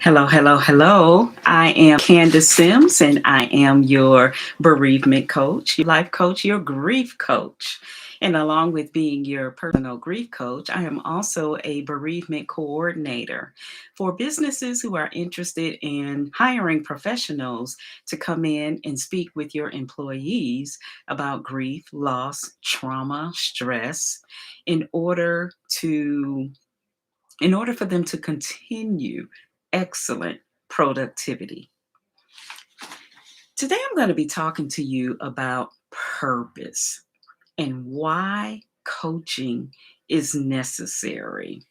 Hello, hello, hello. I am Candace Sims and I am your bereavement coach, your life coach, your grief coach. And along with being your personal grief coach, I am also a bereavement coordinator for businesses who are interested in hiring professionals to come in and speak with your employees about grief, loss, trauma, stress in order to in order for them to continue excellent productivity. Today, I'm going to be talking to you about purpose and why coaching is necessary.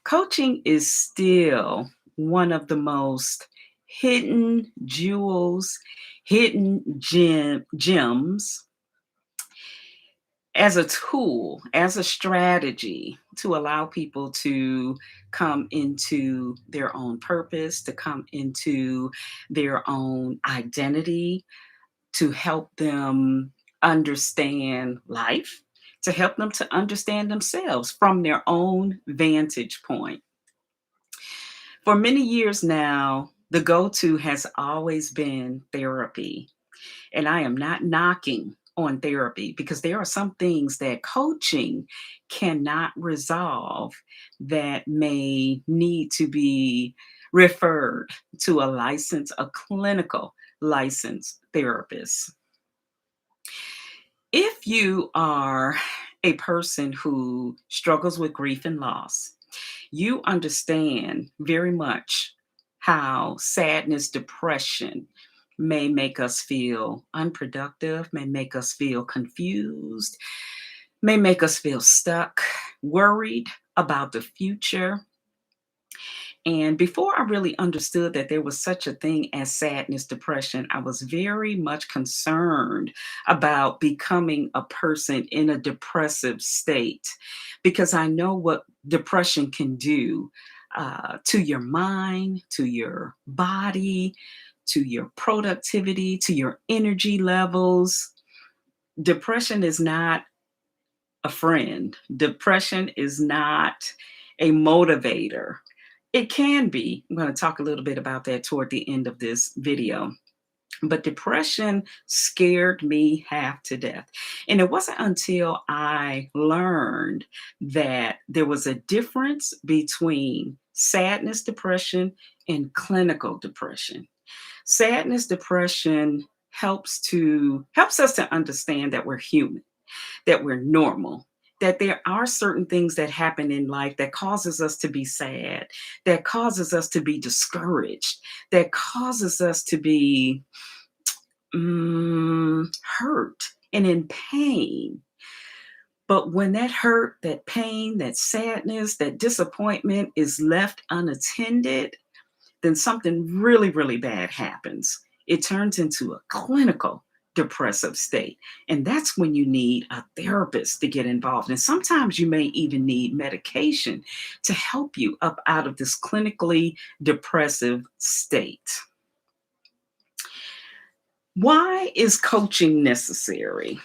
Coaching is still one of the most hidden jewels, gems as a tool, as a strategy to allow people to come into their own purpose, to come into their own identity, to help them understand life, to help them to understand themselves from their own vantage point. For many years now, the go to has always been therapy. And I am not knocking on therapy because there are some things that coaching cannot resolve that may need to be referred to a clinical licensed therapist. If you are a person who struggles with grief and loss, you understand very much how sadness, depression may make us feel unproductive, may make us feel confused, may make us feel stuck, worried about the future. And before I really understood that there was such a thing as sadness, depression, I was very much concerned about becoming a person in a depressive state because I know what depression can do to your mind, to your body, to your productivity, to your energy levels. Depression is not a friend, depression is not a motivator. It can be. I'm going to talk a little bit about that toward the end of this video. But depression scared me half to death. And it wasn't until I learned that there was a difference between sadness, depression, and clinical depression. Sadness, depression helps us to understand that we're human, that we're normal, that there are certain things that happen in life that causes us to be sad, that causes us to be discouraged, that causes us to be hurt and in pain. But when that hurt, that pain, that sadness, that disappointment is left unattended, then something really, really bad happens. It turns into a clinical depressive state. And that's when you need a therapist to get involved. And sometimes you may even need medication to help you up out of this clinically depressive state. Why is coaching necessary?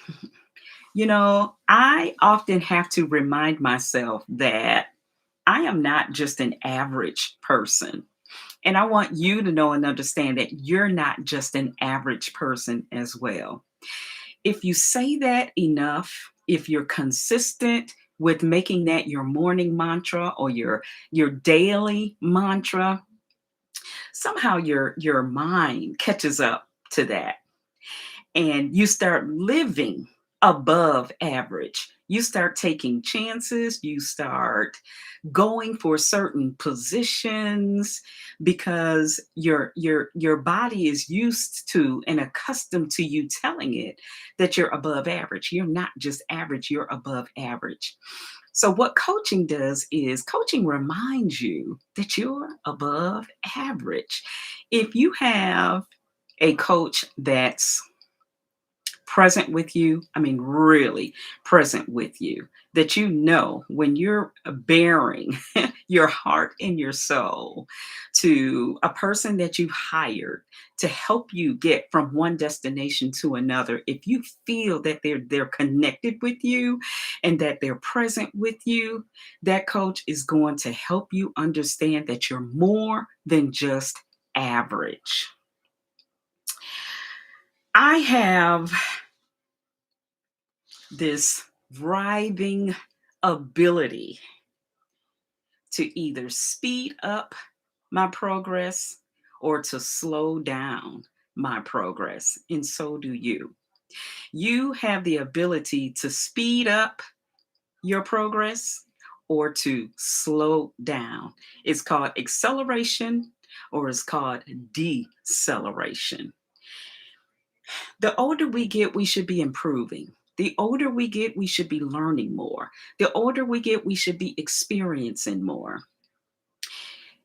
I often have to remind myself that I am not just an average person. And I want you to know and understand that you're not just an average person as well. If you say that enough, if you're consistent with making that your morning mantra or your daily mantra, somehow your mind catches up to that and you start living above average. You start taking chances, you start going for certain positions because your body is used to and accustomed to you telling it that you're above average. You're not just average, you're above average. So what coaching does is coaching reminds you that you're above average. If you have a coach that's present with you, I mean, really present with you, that you know when you're bearing your heart and your soul to a person that you've hired to help you get from one destination to another, if you feel that they're connected with you and that they're present with you, that coach is going to help you understand that you're more than just average. I have this thriving ability to either speed up my progress or to slow down my progress. And so do you. You have the ability to speed up your progress or to slow down. It's called acceleration or it's called deceleration. The older we get, we should be improving. The older we get, we should be learning more. The older we get, we should be experiencing more.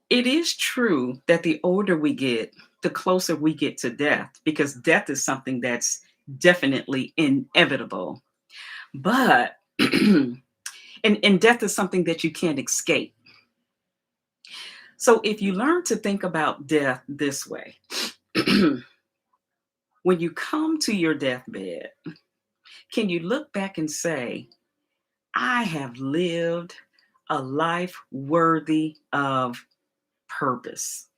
It is true that the older we get, the closer we get to death, because death is something that's definitely inevitable. But, and death is something that you can't escape. So if you learn to think about death this way, when you come to your deathbed, can you look back and say, I have lived a life worthy of purpose?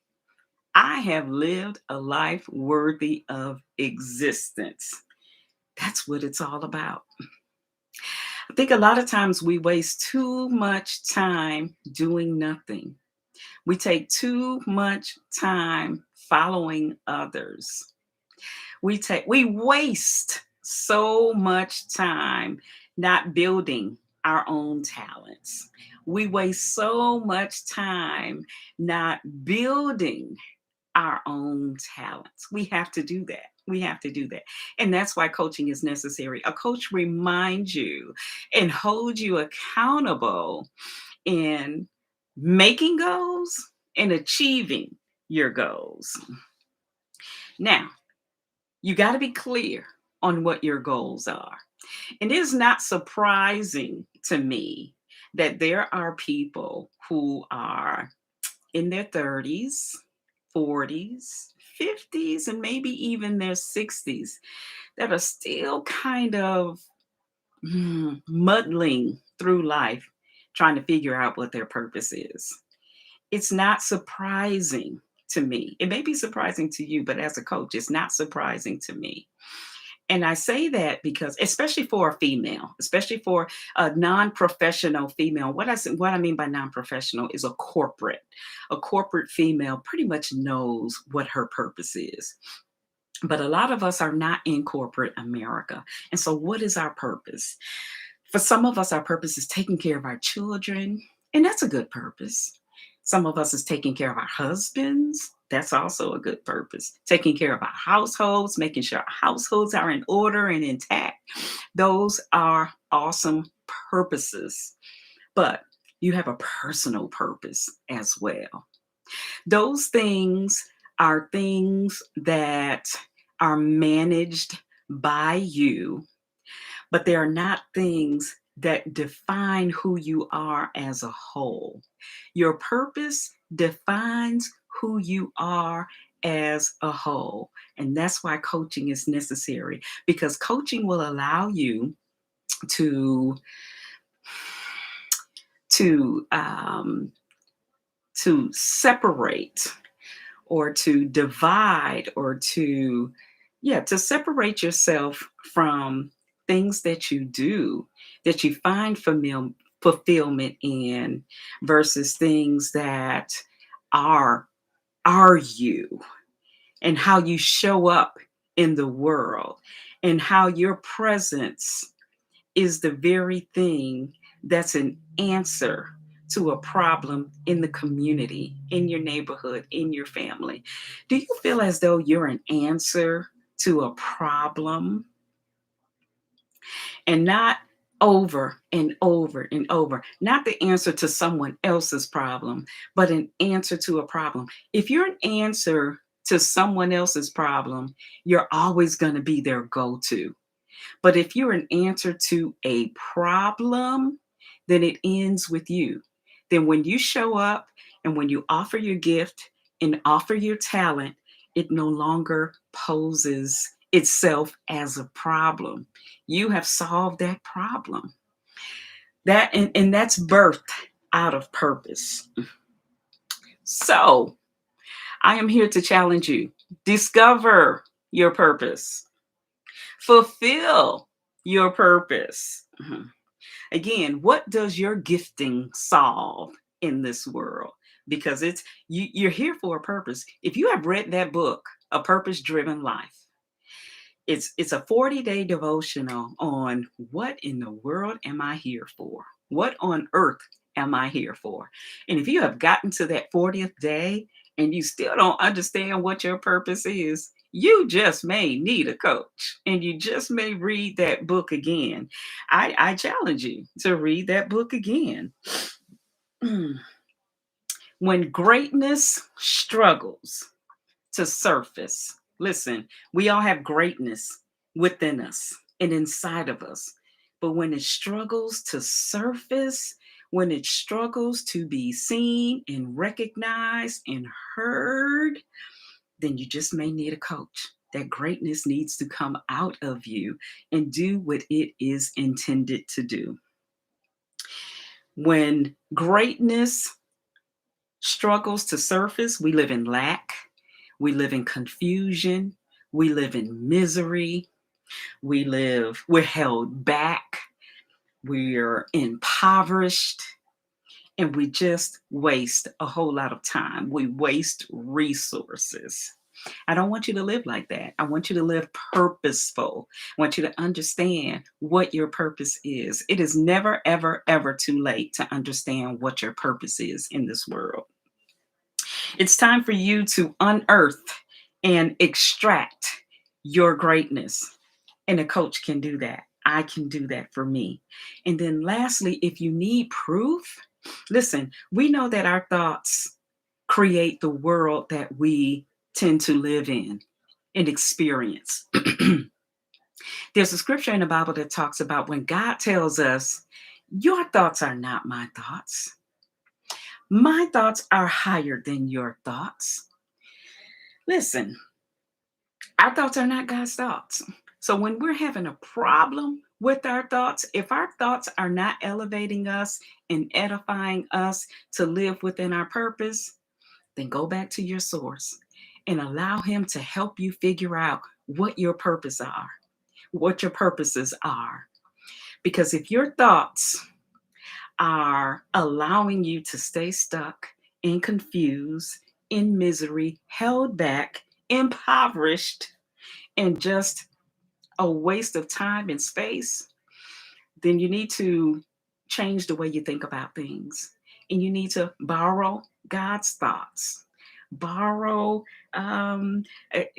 I have lived a life worthy of existence. That's what it's all about. I think a lot of times we waste too much time doing nothing. We take too much time following others. We waste so much time not building our own talents. We waste so much time not building our own talents. We have to do that. We have to do that. And that's why coaching is necessary. A coach reminds you and holds you accountable in making goals and achieving your goals. Now, you got to be clear on what your goals are. And it is not surprising to me that there are people who are in their 30s, 40s, 50s, and maybe even their 60s that are still kind of muddling through life trying to figure out what their purpose is. It's not surprising to me. It may be surprising to you, but as a coach, it's not surprising to me. And I say that because, especially for a female, especially for a non-professional female, what I mean by non-professional is a corporate. A corporate female pretty much knows what her purpose is. But a lot of us are not in corporate America. And so what is our purpose? For some of us, our purpose is taking care of our children, and that's a good purpose. Some of us is taking care of our husbands. That's also a good purpose. Taking care of our households, making sure our households are in order and intact. Those are awesome purposes. But you have a personal purpose as well. Those things are things that are managed by you, but they are not things that define who you are as a whole. Your purpose defines who you are as a whole. And that's why coaching is necessary, because coaching will allow you to to um, to separate or to divide or to separate yourself from things that you do that you find fulfillment in versus things that are are you, and how you show up in the world and how your presence is the very thing that's an answer to a problem in the community, in your neighborhood, in your family. Do you feel as though you're an answer to a problem and not over and over and over, not the answer to someone else's problem, but an answer to a problem? If you're an answer to someone else's problem, you're always going to be their go to. But if you're an answer to a problem, then it ends with you. Then when you show up and when you offer your gift and offer your talent, it no longer poses itself as a problem. You have solved that problem. And that's birthed out of purpose. So I am here to challenge you. Discover your purpose. Fulfill your purpose. Mhm. Again, what does your gifting solve in this world? Because you're here for a purpose. If you have read that book, A Purpose Driven Life, it's a 40-day devotional on what in the world am I here for? What on earth am I here for? And if you have gotten to that 40th day and you still don't understand what your purpose is, you just may need a coach and you just may read that book again. I challenge you to read that book again. When greatness struggles to surface. Listen, we all have greatness within us and inside of us. But when it struggles to surface, when it struggles to be seen and recognized and heard, then you just may need a coach. That greatness needs to come out of you and do what it is intended to do. When greatness struggles to surface, we live in lack, we live in confusion, we live in misery, we're held back, we're impoverished, and we just waste a whole lot of time. We waste resources. I don't want you to live like that. I want you to live purposeful. I want you to understand what your purpose is. It is never, ever, ever too late to understand what your purpose is in this world. It's time for you to unearth and extract your greatness. And a coach can do that. I can do that for me. And then, lastly, if you need proof, listen, we know that our thoughts create the world that we tend to live in and experience. There's a scripture in the Bible that talks about when God tells us, your thoughts are not my thoughts. My thoughts are higher than your thoughts. Listen, our thoughts are not God's thoughts. So when we're having a problem with our thoughts, if our thoughts are not elevating us and edifying us to live within our purpose, then go back to your source and allow him to help you figure out what your purpose are, what your purposes are. Because if your thoughts are allowing you to stay stuck and confused, in misery, held back, impoverished, and just a waste of time and space, then you need to change the way you think about things. And you need to borrow God's thoughts, borrow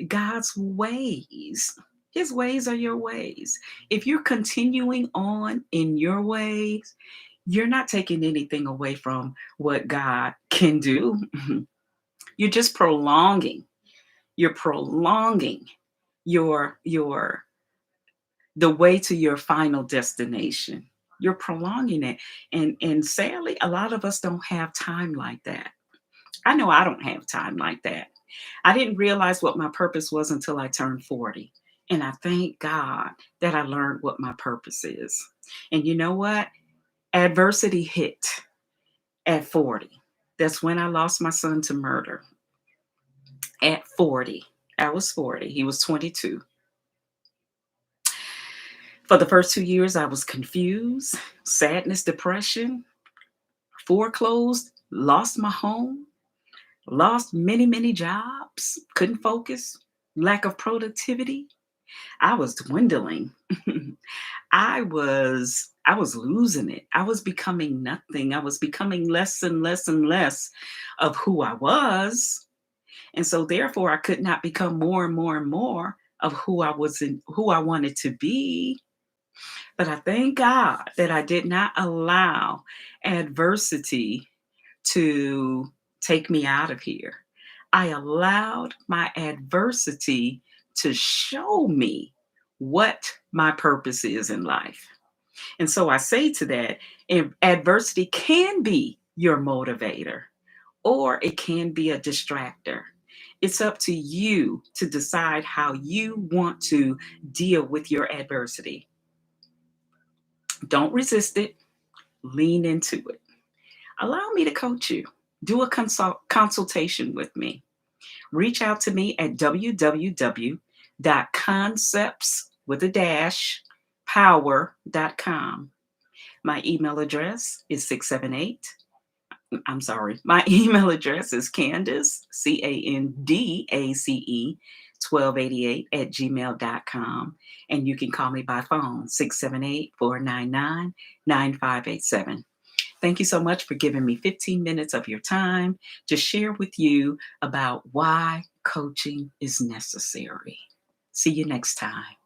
God's ways. His ways are your ways. If you're continuing on in your ways, you're not taking anything away from what God can do. You're just prolonging. You're prolonging your the way to your final destination. You're prolonging it. And sadly, a lot of us don't have time like that. I know I don't have time like that. I didn't realize what my purpose was until I turned 40. And I thank God that I learned what my purpose is. And you know what? Adversity hit at 40. That's when I lost my son to murder. At 40. I was 40. He was 22. For the first 2 years, I was confused, sadness, depression, foreclosed, lost my home, lost many, many jobs, couldn't focus, lack of productivity. I was dwindling. I was losing it. I was becoming nothing. I was becoming less and less and less of who I was. And so therefore I could not become more and more and more of who I wanted to be. But I thank God that I did not allow adversity to take me out of here. I allowed my adversity to show me what my purpose is in life. And so I say to that, adversity can be your motivator or it can be a distractor. It's up to you to decide how you want to deal with your adversity. Don't resist it, lean into it. Allow me to coach you. Do a consultation with me. Reach out to me at www.concepts with a dash power.com. My email address is 678. I'm sorry. My email address is Candace, Candace, 1288 at gmail.com. And you can call me by phone, 678-499-9587. Thank you so much for giving me 15 minutes of your time to share with you about why coaching is necessary. See you next time.